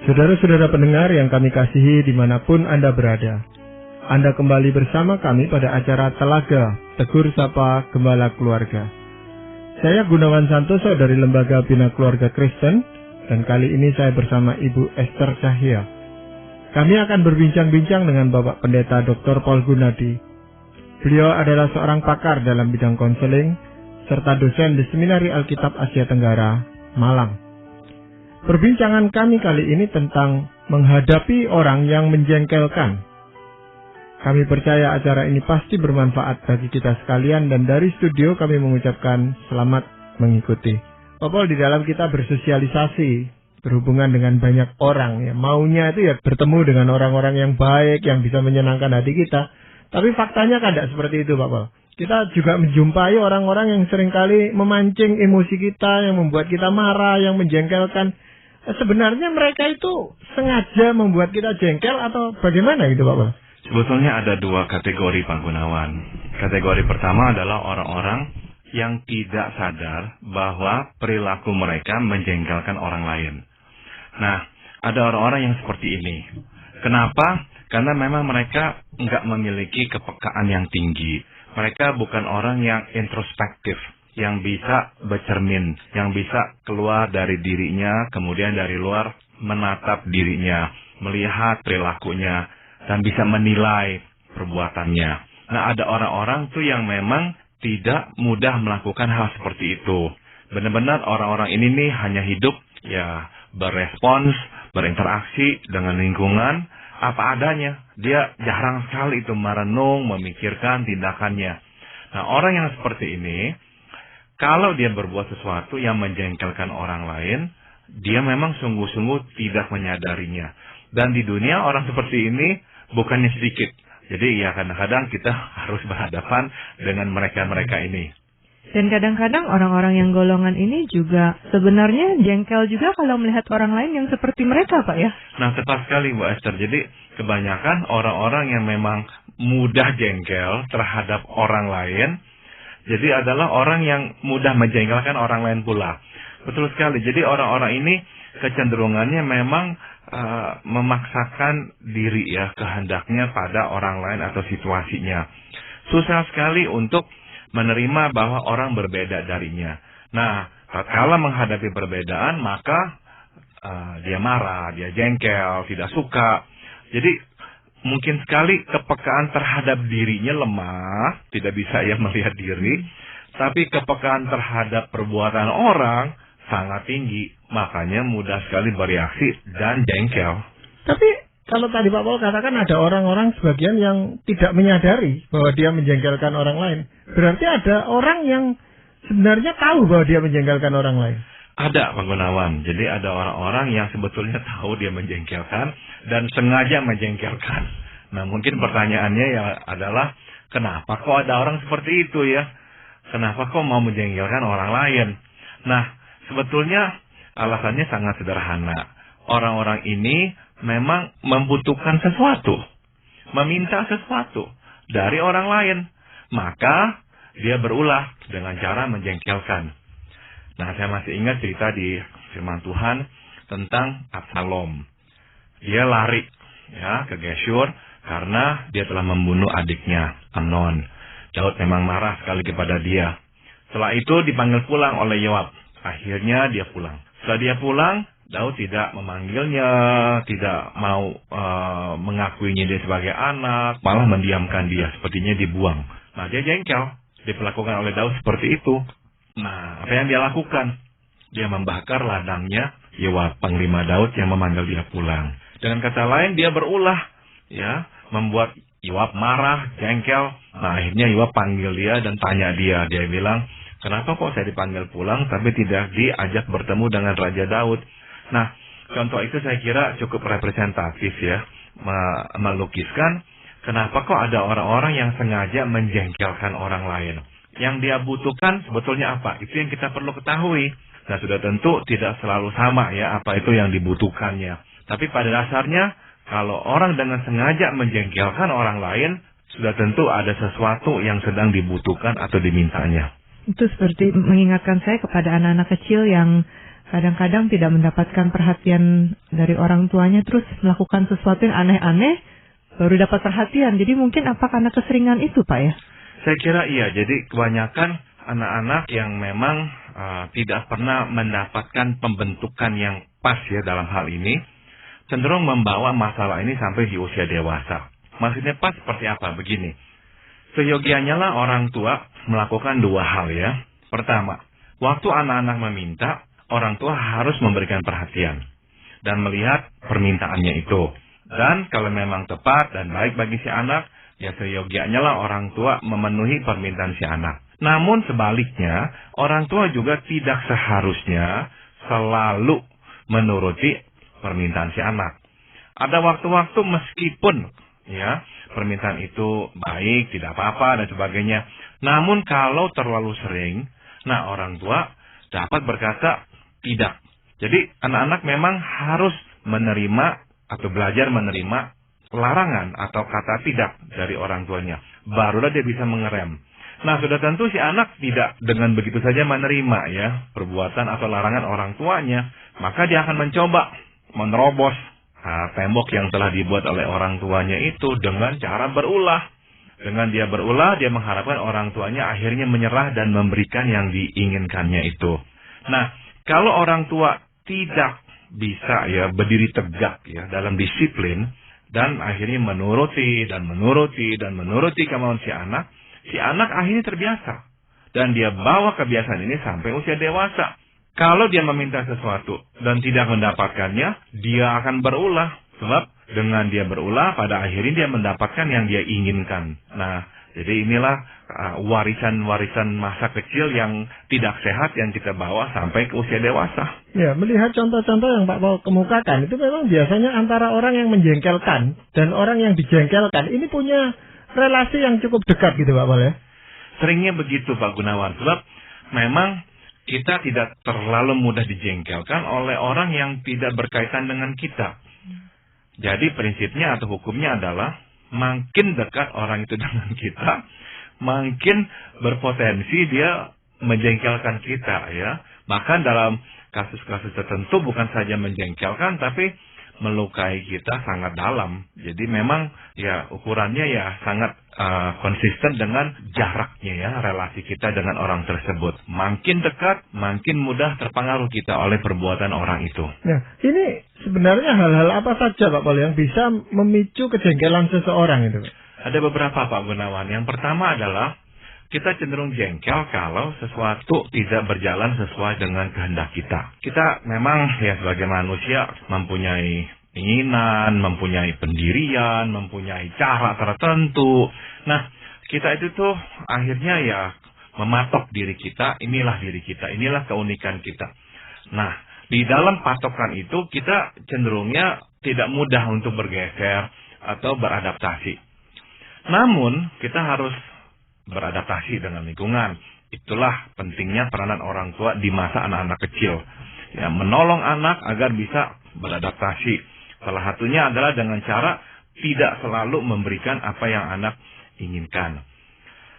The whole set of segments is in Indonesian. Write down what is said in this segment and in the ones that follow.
Saudara-saudara pendengar yang kami kasihi dimanapun Anda berada, Anda kembali bersama kami pada acara Telaga Tegur Sapa Gembala Keluarga. Saya Gunawan Santoso dari Lembaga Bina Keluarga Kristen, dan kali ini saya bersama Ibu Esther Cahya. Kami akan berbincang-bincang dengan Bapak Pendeta Dr. Paul Gunadi. Beliau adalah seorang pakar dalam bidang konseling, serta dosen di Seminari Alkitab Asia Tenggara, Malang. Perbincangan kami kali ini tentang menghadapi orang yang menjengkelkan. Kami percaya acara ini pasti bermanfaat bagi kita sekalian, dan dari studio kami mengucapkan selamat mengikuti. Pak Paul, di dalam kita bersosialisasi, berhubungan dengan banyak orang, ya, maunya itu ya bertemu dengan orang-orang yang baik, yang bisa menyenangkan hati kita. Tapi faktanya kan tidak seperti itu, Pak Paul. Kita juga menjumpai orang-orang yang seringkali memancing emosi kita, yang membuat kita marah, yang menjengkelkan. Sebenarnya mereka itu sengaja membuat kita jengkel atau bagaimana gitu, Pak Paul? Sebetulnya ada dua kategori, Pak Gunawan. Kategori pertama adalah orang-orang yang tidak sadar bahwa perilaku mereka menjengkelkan orang lain. Nah, ada orang-orang yang seperti ini. Kenapa? Karena memang mereka nggak memiliki kepekaan yang tinggi. Mereka bukan orang yang introspektif, yang bisa bercermin, yang bisa keluar dari dirinya, kemudian dari luar menatap dirinya, melihat perilakunya, dan bisa menilai perbuatannya. Nah, ada orang-orang tuh yang memang tidak mudah melakukan hal seperti itu. Benar-benar orang-orang ini nih hanya hidup, ya, berespons, berinteraksi dengan lingkungan, apa adanya. Dia jarang sekali itu merenung, memikirkan tindakannya. Nah, orang yang seperti ini, kalau dia berbuat sesuatu yang menjengkelkan orang lain, dia memang sungguh-sungguh tidak menyadarinya. Dan di dunia orang seperti ini bukannya sedikit. Jadi ya kadang-kadang kita harus berhadapan dengan mereka-mereka ini. Dan kadang-kadang orang-orang yang golongan ini juga sebenarnya jengkel juga kalau melihat orang lain yang seperti mereka, Pak, ya? Nah, tepat sekali, Bu Esther. Jadi kebanyakan orang-orang yang memang mudah jengkel terhadap orang lain, jadi adalah orang yang mudah menjengkelkan orang lain pula. Betul sekali. Jadi orang-orang ini kecenderungannya memang memaksakan diri, ya, kehendaknya pada orang lain atau situasinya. Susah sekali untuk menerima bahwa orang berbeda darinya. Nah, tatkala menghadapi perbedaan, maka dia marah, dia jengkel, tidak suka. Jadi mungkin sekali kepekaan terhadap dirinya lemah, tidak bisa ia melihat diri, tapi kepekaan terhadap perbuatan orang sangat tinggi, makanya mudah sekali bereaksi dan jengkel. Tapi kalau tadi Pak Paul katakan ada orang-orang sebagian yang tidak menyadari bahwa dia menjengkelkan orang lain, berarti ada orang yang sebenarnya tahu bahwa dia menjengkelkan orang lain. Ada, Pak Gunawan. Jadi ada orang-orang yang sebetulnya tahu dia menjengkelkan dan sengaja menjengkelkan. Nah, mungkin pertanyaannya ya adalah, kenapa kok ada orang seperti itu, ya? Kenapa kok mau menjengkelkan orang lain? Nah, sebetulnya alasannya sangat sederhana. Orang-orang ini memang membutuhkan sesuatu, meminta sesuatu dari orang lain. Maka dia berulah dengan cara menjengkelkan. Nah, saya masih ingat cerita di firman Tuhan tentang Absalom. Dia lari, ya, ke Geshur karena dia telah membunuh adiknya, Amnon. Daud memang marah sekali kepada dia. Setelah itu dipanggil pulang oleh Yoab. Akhirnya dia pulang. Setelah dia pulang, Daud tidak memanggilnya, tidak mau mengakuinya dia sebagai anak, malah mendiamkan dia, sepertinya dibuang. Nah, dia jengkel, diperlakukan oleh Daud seperti itu. Nah, apa yang dia lakukan? Dia membakar ladangnya Yoab, panglima Daud yang memanggil dia pulang. Dengan kata lain, dia berulah, ya, membuat Yoab marah, jengkel. Nah, akhirnya Yoab panggil dia dan tanya dia. Dia bilang, kenapa kok saya dipanggil pulang tapi tidak diajak bertemu dengan Raja Daud? Nah, contoh itu saya kira cukup representatif, ya, melukiskan kenapa kok ada orang-orang yang sengaja menjengkelkan orang lain. Yang dia butuhkan sebetulnya apa? Itu yang kita perlu ketahui. Nah, sudah tentu tidak selalu sama, ya, apa itu yang dibutuhkannya. Tapi pada dasarnya, kalau orang dengan sengaja menjengkelkan orang lain, sudah tentu ada sesuatu yang sedang dibutuhkan atau dimintanya. Itu seperti mengingatkan saya kepada anak-anak kecil yang kadang-kadang tidak mendapatkan perhatian dari orang tuanya, terus melakukan sesuatu yang aneh-aneh, baru dapat perhatian. Jadi mungkin apa karena keseringan itu, Pak ya? Saya kira iya. Jadi kebanyakan anak-anak yang memang tidak pernah mendapatkan pembentukan yang pas ya dalam hal ini, cenderung membawa masalah ini sampai di usia dewasa. Maksudnya pas seperti apa? Begini, seyogianya lah orang tua melakukan dua hal ya. Pertama, waktu anak-anak meminta, orang tua harus memberikan perhatian dan melihat permintaannya itu. Dan kalau memang tepat dan baik bagi si anak, ya seyogianya lah orang tua memenuhi permintaan si anak. Namun sebaliknya, orang tua juga tidak seharusnya selalu menuruti permintaan si anak. Ada waktu-waktu meskipun ya permintaan itu baik, tidak apa-apa dan sebagainya. Namun kalau terlalu sering, nah orang tua dapat berkata tidak. Jadi anak-anak memang harus menerima atau belajar menerima larangan atau kata tidak dari orang tuanya. Barulah dia bisa mengerem. Nah, sudah tentu si anak tidak dengan begitu saja menerima ya perbuatan atau larangan orang tuanya, maka dia akan mencoba menerobos tembok yang telah dibuat oleh orang tuanya itu dengan cara berulah. Dengan dia berulah, dia mengharapkan orang tuanya akhirnya menyerah dan memberikan yang diinginkannya itu. Nah, kalau orang tua tidak bisa ya berdiri tegak ya dalam disiplin dan akhirnya menuruti kemauan si anak akhirnya terbiasa dan dia bawa kebiasaan ini sampai usia dewasa. Kalau dia meminta sesuatu dan tidak mendapatkannya, dia akan berulah. Sebab dengan dia berulah, pada akhirnya dia mendapatkan yang dia inginkan. Nah, jadi inilah warisan-warisan masa kecil yang tidak sehat yang kita bawa sampai ke usia dewasa. Ya, melihat contoh-contoh yang Pak Paul kemukakan, itu memang biasanya antara orang yang menjengkelkan dan orang yang dijengkelkan, ini punya relasi yang cukup dekat gitu Pak Paul ya? Seringnya begitu Pak Gunawan. Sebab memang kita tidak terlalu mudah dijengkelkan oleh orang yang tidak berkaitan dengan kita. Jadi prinsipnya atau hukumnya adalah makin dekat orang itu dengan kita, makin berpotensi dia menjengkelkan kita ya. Bahkan dalam kasus-kasus tertentu bukan saja menjengkelkan tapi melukai kita sangat dalam. Jadi memang ya ukurannya ya sangat konsisten dengan jaraknya ya relasi kita dengan orang tersebut. Makin dekat, makin mudah terpengaruh kita oleh perbuatan orang itu. Nah, ini sebenarnya hal-hal apa saja Pak Paul yang bisa memicu kejengkelan seseorang itu? Ada beberapa Pak Gunawan. Yang pertama adalah kita cenderung jengkel kalau sesuatu tidak berjalan sesuai dengan kehendak kita. Kita memang ya sebagai manusia mempunyai keinginan, mempunyai pendirian, mempunyai cara tertentu. Nah, kita itu tuh akhirnya ya mematok diri kita, inilah keunikan kita. Nah, di dalam patokan itu kita cenderungnya tidak mudah untuk bergeser atau beradaptasi. Namun, kita harus beradaptasi dengan lingkungan. Itulah pentingnya peranan orang tua di masa anak-anak kecil. Ya, menolong anak agar bisa beradaptasi. Salah satunya adalah dengan cara tidak selalu memberikan apa yang anak inginkan.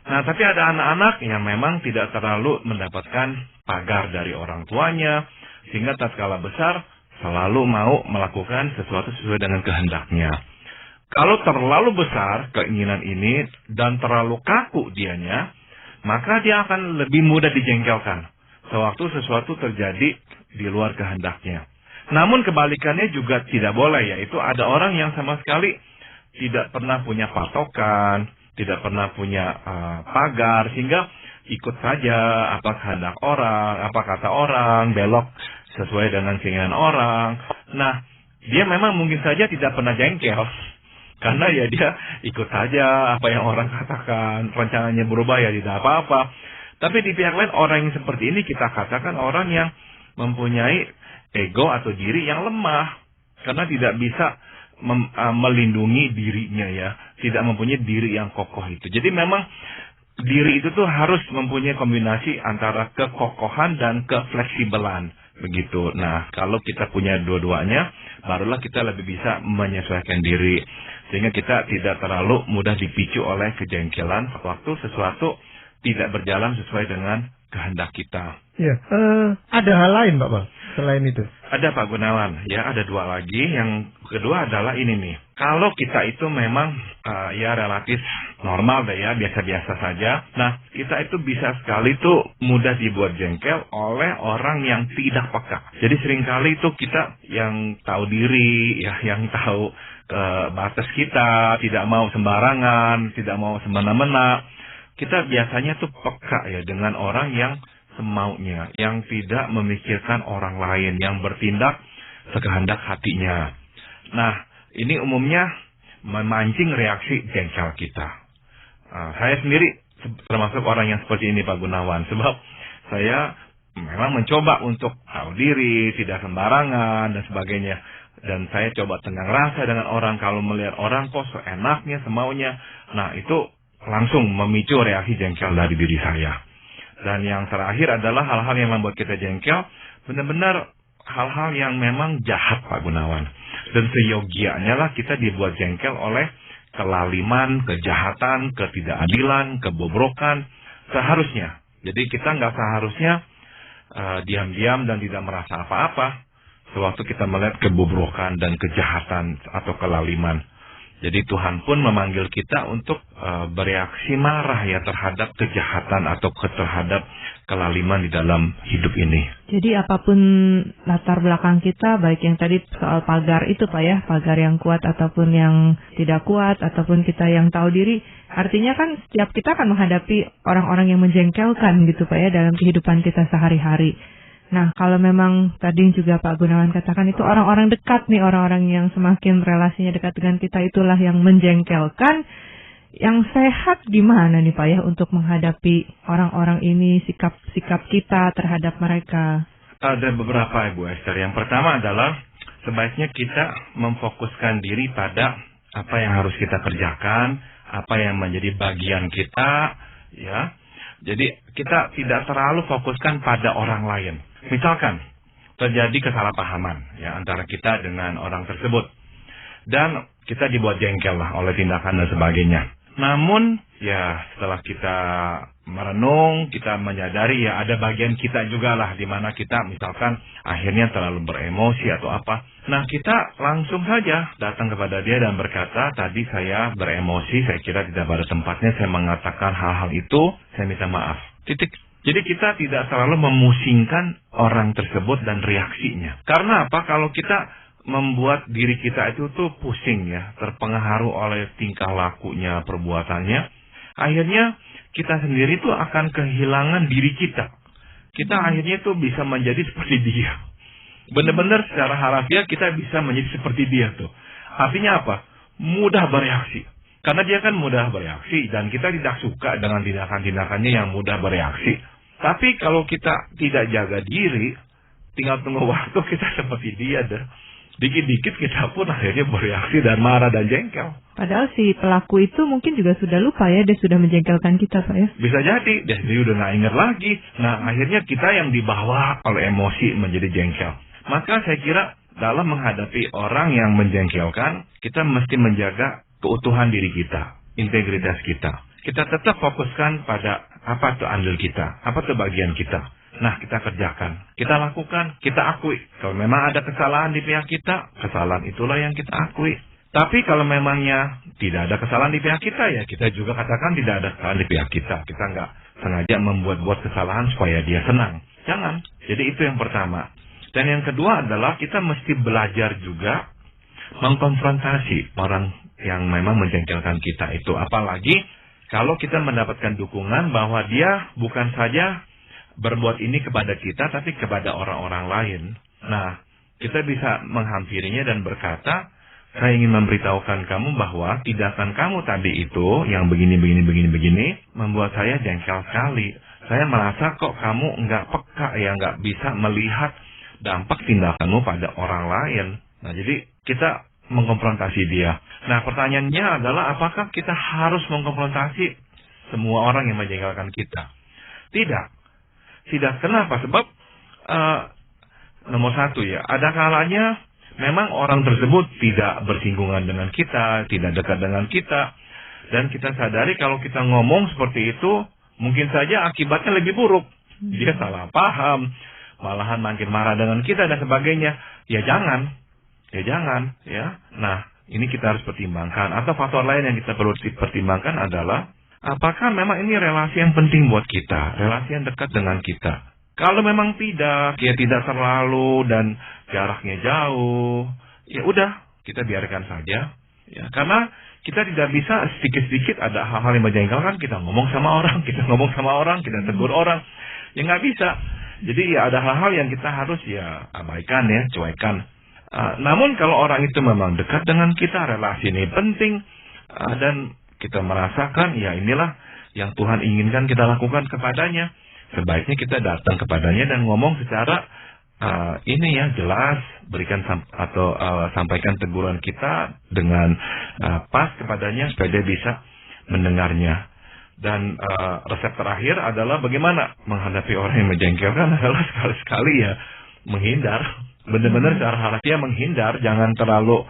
Nah, tapi ada anak-anak yang memang tidak terlalu mendapatkan pagar dari orang tuanya, sehingga tatkala besar selalu mau melakukan sesuatu sesuai dengan kehendaknya. Kalau terlalu besar keinginan ini dan terlalu kaku dianya, maka dia akan lebih mudah dijengkelkan sewaktu sesuatu terjadi di luar kehendaknya. Namun kebalikannya juga tidak boleh, yaitu ada orang yang sama sekali tidak pernah punya patokan, tidak pernah punya pagar, sehingga ikut saja apa kehendak orang, apa kata orang, belok sesuai dengan keinginan orang. Nah, dia memang mungkin saja tidak pernah jengkel, karena ya dia ikut saja apa yang orang katakan, rencananya berubah ya tidak apa-apa. Tapi di pihak lain orang yang seperti ini kita katakan orang yang mempunyai ego atau diri yang lemah, karena tidak bisa melindungi dirinya ya, tidak mempunyai diri yang kokoh itu. Jadi memang diri itu tuh harus mempunyai kombinasi antara kekokohan dan kefleksibelan begitu. Nah, kalau kita punya dua-duanya, barulah kita lebih bisa menyesuaikan diri, sehingga kita tidak terlalu mudah dipicu oleh kejengkelan waktu sesuatu tidak berjalan sesuai dengan kehendak kita. Ya, ada hal lain Pak selain itu? Ada Pak Gunawan, ya ada dua lagi. Yang kedua adalah ini nih. Kalau kita itu memang ya relatif normal deh ya, biasa-biasa saja. Nah, kita itu bisa sekali tuh mudah dibuat jengkel oleh orang yang tidak peka. Jadi seringkali itu kita yang tahu diri, ya yang tahu batas kita, tidak mau sembarangan, tidak mau semena-mena. Kita biasanya tuh peka ya dengan orang yang semaunya, yang tidak memikirkan orang lain, yang bertindak sekehendak hatinya. Nah, ini umumnya memancing reaksi jengkel kita. Saya sendiri termasuk orang yang seperti ini Pak Gunawan, sebab saya memang mencoba untuk tahu diri, tidak sembarangan dan sebagainya. Dan saya coba tenang rasa dengan orang, kalau melihat orang kok seenaknya, semaunya. Nah, itu langsung memicu reaksi jengkel dari diri saya. Dan yang terakhir adalah hal-hal yang membuat kita jengkel, benar-benar hal-hal yang memang jahat Pak Gunawan. Dan seyogianya lah kita dibuat jengkel oleh kelaliman, kejahatan, ketidakadilan, kebobrokan, seharusnya. Jadi kita nggak seharusnya diam-diam dan tidak merasa apa-apa sewaktu kita melihat kebobrokan dan kejahatan atau kelaliman. Jadi Tuhan pun memanggil kita untuk bereaksi marah ya terhadap kejahatan atau terhadap kelaliman di dalam hidup ini. Jadi apapun latar belakang kita, baik yang tadi soal pagar itu Pak ya, pagar yang kuat ataupun yang tidak kuat, ataupun kita yang tahu diri, artinya kan setiap kita akan menghadapi orang-orang yang menjengkelkan gitu Pak ya dalam kehidupan kita sehari-hari. Nah, kalau memang tadi juga Pak Gunawan katakan itu orang-orang dekat nih, orang-orang yang semakin relasinya dekat dengan kita itulah yang menjengkelkan. Yang sehat gimana nih Pak ya untuk menghadapi orang-orang ini, sikap-sikap kita terhadap mereka? Ada beberapa Ibu Esther. Yang pertama adalah sebaiknya kita memfokuskan diri pada apa yang harus kita kerjakan, apa yang menjadi bagian kita, ya. Jadi kita tidak terlalu fokuskan pada orang lain. Misalkan terjadi kesalahpahaman ya antara kita dengan orang tersebut, dan kita dibuat jengkel lah oleh tindakan dan sebagainya. Namun ya setelah kita merenung, kita menyadari ya ada bagian kita juga lah di mana kita misalkan akhirnya terlalu beremosi atau apa. Nah, kita langsung saja datang kepada dia dan berkata, tadi saya beremosi, saya kira tidak pada tempatnya saya mengatakan hal-hal itu, saya minta maaf. Titik. Jadi kita tidak selalu memusingkan orang tersebut dan reaksinya. Karena apa? Kalau kita membuat diri kita itu tuh pusing ya, terpengaruh oleh tingkah lakunya, perbuatannya, akhirnya kita sendiri tuh akan kehilangan diri kita. Kita akhirnya tuh bisa menjadi seperti dia. Benar-benar secara harafiah kita bisa menjadi seperti dia tuh. Artinya apa? Mudah bereaksi. Karena dia kan mudah bereaksi dan kita tidak suka dengan tindakan-tindakannya yang mudah bereaksi. Tapi kalau kita tidak jaga diri, tinggal tunggu waktu kita seperti dia deh. Dikit-dikit kita pun akhirnya bereaksi dan marah dan jengkel. Padahal si pelaku itu mungkin juga sudah lupa ya, dia sudah menjengkelkan kita Pak ya. Bisa jadi, dia udah gak ingat lagi. Nah, akhirnya kita yang dibawa oleh emosi menjadi jengkel. Maka saya kira dalam menghadapi orang yang menjengkelkan, kita mesti menjaga keutuhan diri kita, integritas kita. Kita tetap fokuskan pada apa tuh andil kita, apa tuh bagian kita. Nah, kita kerjakan, kita lakukan, kita akui. Kalau memang ada kesalahan di pihak kita, kesalahan itulah yang kita akui. Tapi kalau memangnya tidak ada kesalahan di pihak kita, ya kita juga katakan tidak ada kesalahan di pihak kita. Kita nggak sengaja membuat-buat kesalahan supaya dia senang. Jangan. Jadi itu yang pertama. Dan yang kedua adalah kita mesti belajar juga mengkonfrontasi orang yang memang menjengkelkan kita itu. Apalagi kalau kita mendapatkan dukungan bahwa dia bukan saja berbuat ini kepada kita, tapi kepada orang-orang lain. Nah, kita bisa menghampirinya dan berkata, saya ingin memberitahukan kamu bahwa tindakan kamu tadi itu, yang begini, membuat saya jengkel sekali. Saya merasa kok kamu nggak peka ya, nggak bisa melihat dampak tindakanmu pada orang lain. Nah, jadi kita mengkonfrontasi dia. Nah, pertanyaannya adalah apakah kita harus mengkonfrontasi semua orang yang menjengkelkan kita? Tidak. Kenapa? Sebab nomor satu ya, ada kalanya memang orang tersebut tidak bersinggungan dengan kita, tidak dekat dengan kita, dan kita sadari kalau kita ngomong seperti itu, mungkin saja akibatnya lebih buruk. Dia salah paham, malahan makin marah dengan kita dan sebagainya. Ya jangan. Nah, ini kita harus pertimbangkan. Atau faktor lain yang kita perlu pertimbangkan adalah, apakah memang ini relasi yang penting buat kita, relasi yang dekat dengan kita. Kalau memang tidak, ya tidak terlalu dan jaraknya jauh, ya udah, kita biarkan saja. Ya, karena kita tidak bisa sedikit-sedikit ada hal-hal yang menjengkelkan, kita ngomong sama orang, kita tegur orang. Ya nggak bisa. Jadi ya ada hal-hal yang kita harus ya abaikan ya, cuekan. Namun kalau orang itu memang dekat dengan kita, relasi ini penting, dan kita merasakan ya inilah yang Tuhan inginkan kita lakukan kepadanya, sebaiknya kita datang kepadanya dan ngomong secara ini ya jelas, berikan sampaikan teguran kita dengan pas kepadanya supaya dia bisa mendengarnya. Dan resep terakhir adalah bagaimana menghadapi orang yang menjengkelkan adalah sekali-sekali ya menghindar. Benar-benar secara harfiah menghindar, jangan terlalu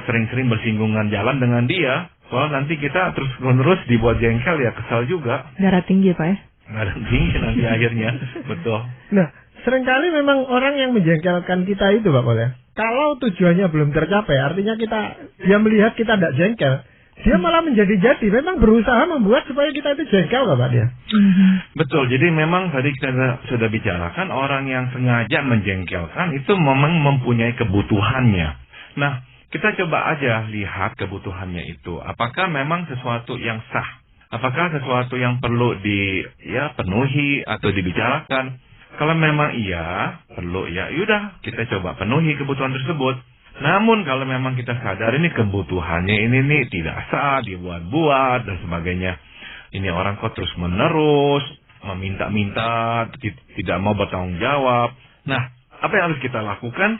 sering-sering bersinggungan jalan dengan dia. Soalnya nanti kita terus-menerus dibuat jengkel ya kesal juga. Darah tinggi Pak ya? Darah tinggi nanti akhirnya, betul. Nah, seringkali memang orang yang menjengkelkan kita itu Pak Pol ya, kalau tujuannya belum tercapai, artinya dia melihat kita tidak jengkel, dia malah menjadi-jadi, memang berusaha membuat supaya kita itu jengkel Pak dia. Betul, jadi memang tadi kita sudah bicarakan, orang yang sengaja menjengkelkan itu memang mempunyai kebutuhannya. Nah, kita coba aja lihat kebutuhannya itu, apakah memang sesuatu yang sah, apakah sesuatu yang perlu penuhi atau dibicarakan. Kalau memang iya, perlu ya, yaudah kita coba penuhi kebutuhan tersebut. Namun kalau memang kita sadar ini kebutuhannya ini nih tidak sah, dibuat-buat dan sebagainya. Ini orang kok terus menerus meminta-minta, tidak mau bertanggung jawab. Nah, apa yang harus kita lakukan?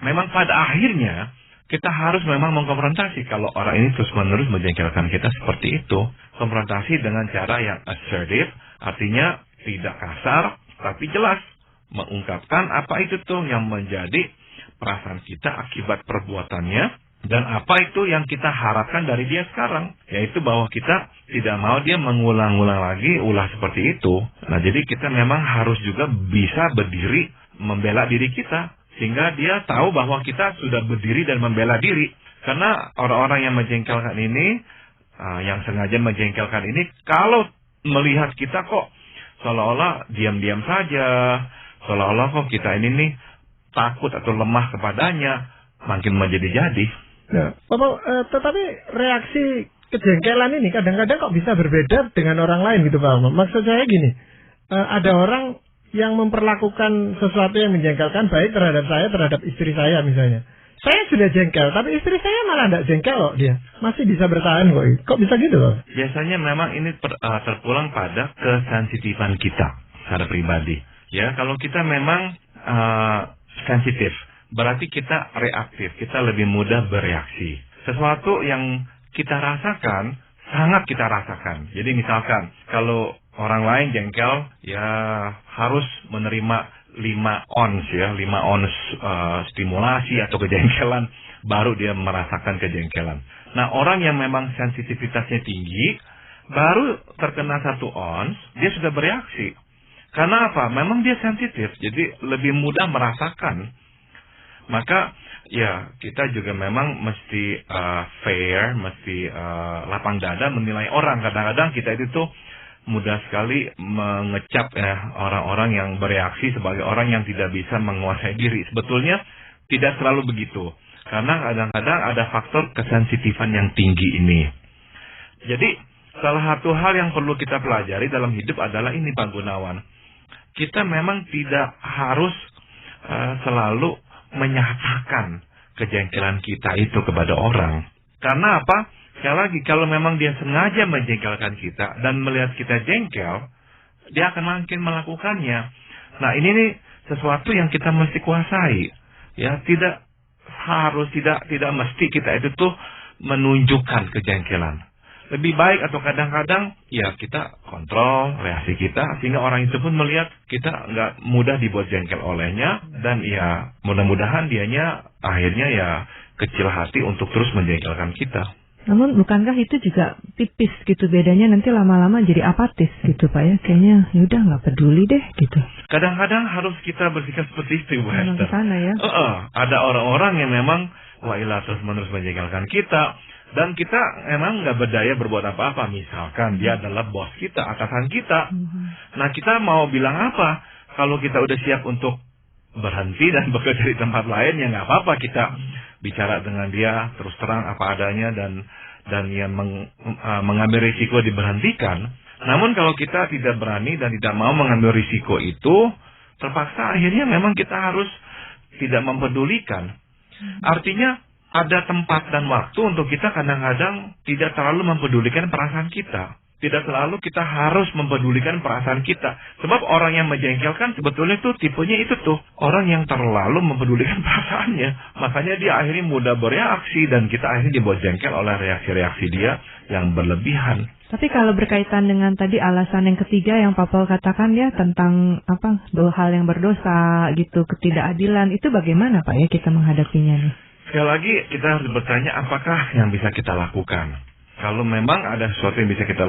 Memang pada akhirnya kita harus memang mengkonfrontasi kalau orang ini terus menerus menjengkelkan kita seperti itu. Konfrontasi dengan cara yang assertive, artinya tidak kasar, tapi jelas mengungkapkan apa itu tuh yang menjadi perasaan kita akibat perbuatannya, dan apa itu yang kita harapkan dari dia sekarang, yaitu bahwa kita tidak mau dia mengulang-ulang lagi ulah seperti itu. Nah, jadi kita memang harus juga bisa berdiri membela diri kita, sehingga dia tahu bahwa kita sudah berdiri dan membela diri. Karena orang-orang yang menjengkelkan ini, yang sengaja menjengkelkan ini, kalau melihat kita kok seolah-olah diam-diam saja, seolah-olah kok kita ini nih takut atau lemah kepadanya, makin menjadi-jadi. Nah, tetapi reaksi kejengkelan ini kadang-kadang kok bisa berbeda dengan orang lain gitu Pak. Maksud saya gini, ada orang yang memperlakukan sesuatu yang menjengkelkan baik terhadap saya, terhadap istri saya misalnya. Saya sudah jengkel, tapi istri saya malah tidak jengkel kok dia. Masih bisa bertahan kok. Kok bisa gitu Pak? Biasanya memang ini terpulang pada kesensitifan kita secara pribadi. Ya, kalau kita memang sensitif, berarti kita reaktif, kita lebih mudah bereaksi. Sesuatu yang kita rasakan, sangat kita rasakan. Jadi misalkan, kalau orang lain jengkel, ya harus menerima 5 ons stimulasi atau kejengkelan, baru dia merasakan kejengkelan. Nah, orang yang memang sensitivitasnya tinggi, baru terkena 1 ons, dia sudah bereaksi. Karena apa? Memang dia sensitif, jadi lebih mudah merasakan. Maka ya kita juga memang mesti fair, mesti lapang dada menilai orang. Kadang-kadang kita itu tuh mudah sekali mengecap orang-orang yang bereaksi sebagai orang yang tidak bisa menguasai diri. Sebetulnya tidak selalu begitu. Karena kadang-kadang ada faktor kesensitifan yang tinggi ini. Jadi salah satu hal yang perlu kita pelajari dalam hidup adalah ini Pak Gunawan. Kita memang tidak harus selalu menyatakan kejengkelan kita itu kepada orang. Karena apa? Sekali lagi, kalau memang dia sengaja menjengkelkan kita dan melihat kita jengkel, dia akan makin melakukannya. Nah, ini nih sesuatu yang kita mesti kuasai. Ya, tidak mesti kita itu tuh menunjukkan kejengkelan. Lebih baik atau kadang-kadang ya kita kontrol reaksi kita sehingga orang itu pun melihat kita nggak mudah dibuat jengkel olehnya, dan ya mudah-mudahan dianya akhirnya ya kecil hati untuk terus menjengkelkan kita. Namun bukankah itu juga tipis gitu bedanya, nanti lama-lama jadi apatis gitu Pak ya? Kayaknya yaudah nggak peduli deh gitu. Kadang-kadang harus kita bersikap seperti itu, Bu Memang Hester. kesana ya. Ada orang-orang yang memang wailah terus-menerus menjengkelkan kita, dan kita emang nggak berdaya berbuat apa-apa. Misalkan dia adalah bos kita, atasan kita. Nah, kita mau bilang apa? Kalau kita udah siap untuk berhenti dan bekerja di tempat lain, ya nggak apa-apa kita bicara dengan dia terus terang apa adanya dan yang mengambil risiko diberhentikan. Namun kalau kita tidak berani dan tidak mau mengambil risiko itu, terpaksa akhirnya memang kita harus tidak mempedulikan. Artinya ada tempat dan waktu untuk kita kadang-kadang tidak terlalu mempedulikan perasaan kita. Tidak selalu kita harus mempedulikan perasaan kita. Sebab orang yang menjengkelkan sebetulnya itu tipenya itu tuh. Orang yang terlalu mempedulikan perasaannya. Makanya dia akhirnya mudah bereaksi dan kita akhirnya dibuat jengkel oleh reaksi-reaksi dia yang berlebihan. Tapi kalau berkaitan dengan tadi alasan yang ketiga yang Pak Paul katakan ya tentang hal yang berdosa gitu, ketidakadilan, itu bagaimana Pak ya kita menghadapinya nih? Sekali lagi kita harus bertanya apakah yang bisa kita lakukan. Kalau memang ada sesuatu yang bisa kita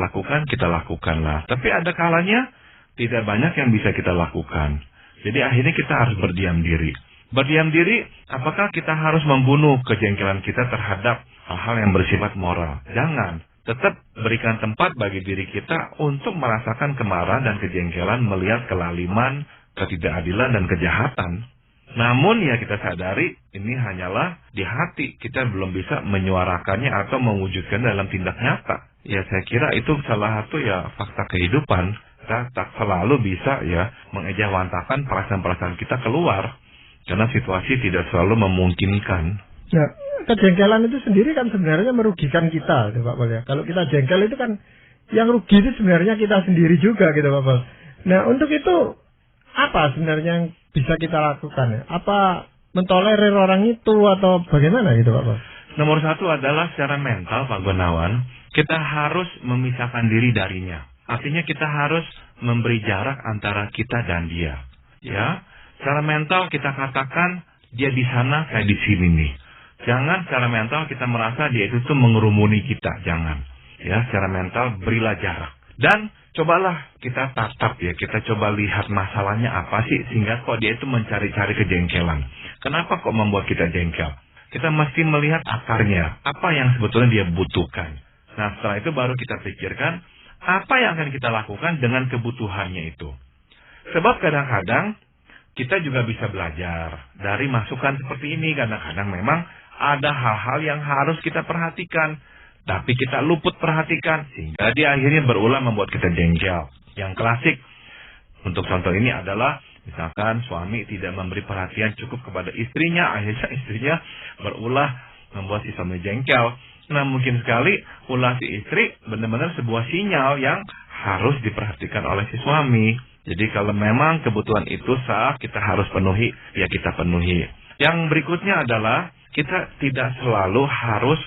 lakukanlah. Tapi ada kalanya tidak banyak yang bisa kita lakukan. Jadi akhirnya kita harus berdiam diri. Berdiam diri, apakah kita harus membunuh kejengkelan kita terhadap hal-hal yang bersifat moral? Jangan. Tetap berikan tempat bagi diri kita untuk merasakan kemarahan dan kejengkelan melihat kelaliman, ketidakadilan, dan kejahatan. Namun ya kita sadari ini hanyalah di hati, kita belum bisa menyuarakannya atau mewujudkan dalam tindak nyata. Ya saya kira itu salah satu ya fakta kehidupan. Kita tak selalu bisa ya mengejawantakan perasaan-perasaan kita keluar. Karena situasi tidak selalu memungkinkan. Ya, kejengkelan itu sendiri kan sebenarnya merugikan kita, Pak Paul ya. Kalau kita jengkel itu kan yang rugi itu sebenarnya kita sendiri juga gitu Pak Paul. Nah untuk itu apa sebenarnya yang bisa kita lakukan ya? Apa mentolerir orang itu atau bagaimana gitu Pak Paul? Nomor satu adalah secara mental Pak Gunawan, kita harus memisahkan diri darinya. Artinya kita harus memberi jarak antara kita dan dia. Ya, secara mental kita katakan dia di sana, saya di sini nih. Jangan secara mental kita merasa dia itu tuh mengerumuni kita, jangan. Ya, secara mental berilah jarak. Dan cobalah kita tatap ya, kita coba lihat masalahnya apa sih sehingga kok dia itu mencari-cari kejengkelan. Kenapa kok membuat kita jengkel? Kita mesti melihat akarnya, apa yang sebetulnya dia butuhkan. Nah setelah itu baru kita pikirkan apa yang akan kita lakukan dengan kebutuhannya itu. Sebab kadang-kadang kita juga bisa belajar dari masukan seperti ini. Kadang-kadang memang ada hal-hal yang harus kita perhatikan. Tapi kita luput perhatikan sehingga dia akhirnya berulah membuat kita jengkel. Yang klasik untuk contoh ini adalah misalkan suami tidak memberi perhatian cukup kepada istrinya, akhirnya istrinya berulah membuat si suami jengkel. Nah mungkin sekali ulah si istri benar-benar sebuah sinyal yang harus diperhatikan oleh si suami. Jadi kalau memang kebutuhan itu sah kita harus penuhi, ya kita penuhi. Yang berikutnya adalah kita tidak selalu harus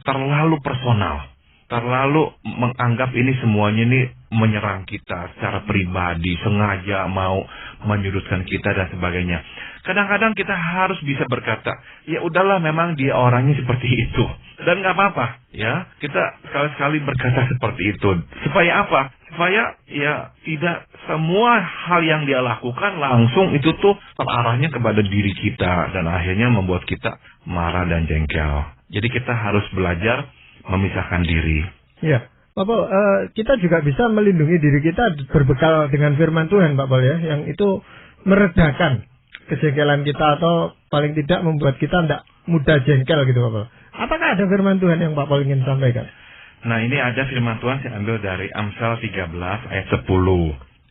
terlalu personal, terlalu menganggap ini semuanya ini menyerang kita secara pribadi, sengaja mau menyudutkan kita dan sebagainya. Kadang-kadang kita harus bisa berkata, ya udahlah memang dia orangnya seperti itu. Dan nggak apa-apa, ya. Kita sekali-sekali berkata seperti itu. Supaya apa? Supaya ya tidak semua hal yang dia lakukan langsung itu tuh terarahnya kepada diri kita. Dan akhirnya membuat kita marah dan jengkel. Jadi kita harus belajar memisahkan diri. Ya, Pak Paul, kita juga bisa melindungi diri kita berbekal dengan firman Tuhan, Pak Paul ya, yang itu meredakan kejengkelan kita atau paling tidak membuat kita tidak mudah jengkel gitu, Pak Paul. Apakah ada firman Tuhan yang Pak Paul ingin sampaikan? Nah ini ada firman Tuhan saya ambil dari Amsal 13 ayat 10.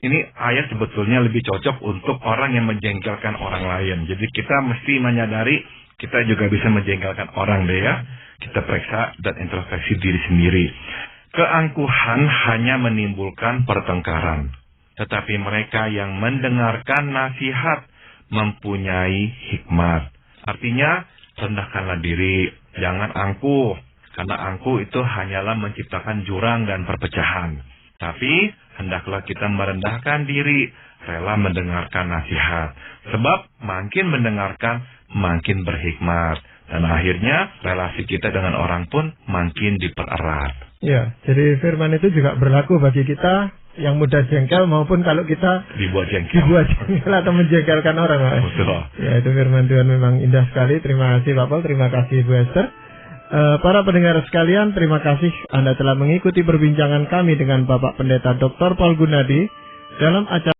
Ini ayat sebetulnya lebih cocok untuk orang yang menjengkelkan orang lain. Jadi kita mesti menyadari kita juga bisa menjengkelkan orang deh ya. Kita periksa dan introspeksi diri sendiri. Keangkuhan hanya menimbulkan pertengkaran. Tetapi mereka yang mendengarkan nasihat mempunyai hikmat. Artinya rendahkanlah diri, jangan angkuh. Karena angkuh itu hanyalah menciptakan jurang dan perpecahan. Tapi hendaklah kita merendahkan diri, rela mendengarkan nasihat. Sebab makin mendengarkan, makin berhikmat. Dan akhirnya relasi kita dengan orang pun makin dipererat. Ya, jadi firman itu juga berlaku bagi kita yang mudah jengkel maupun kalau kita Dibuat jengkel atau menjengkelkan orang. Betul. Ya, itu firman Tuhan memang indah sekali. Terima kasih Pak Paul, terima kasih Bu Esther. Para pendengar sekalian, terima kasih Anda telah mengikuti perbincangan kami dengan Bapak Pendeta Dr. Paul Gunadi dalam acara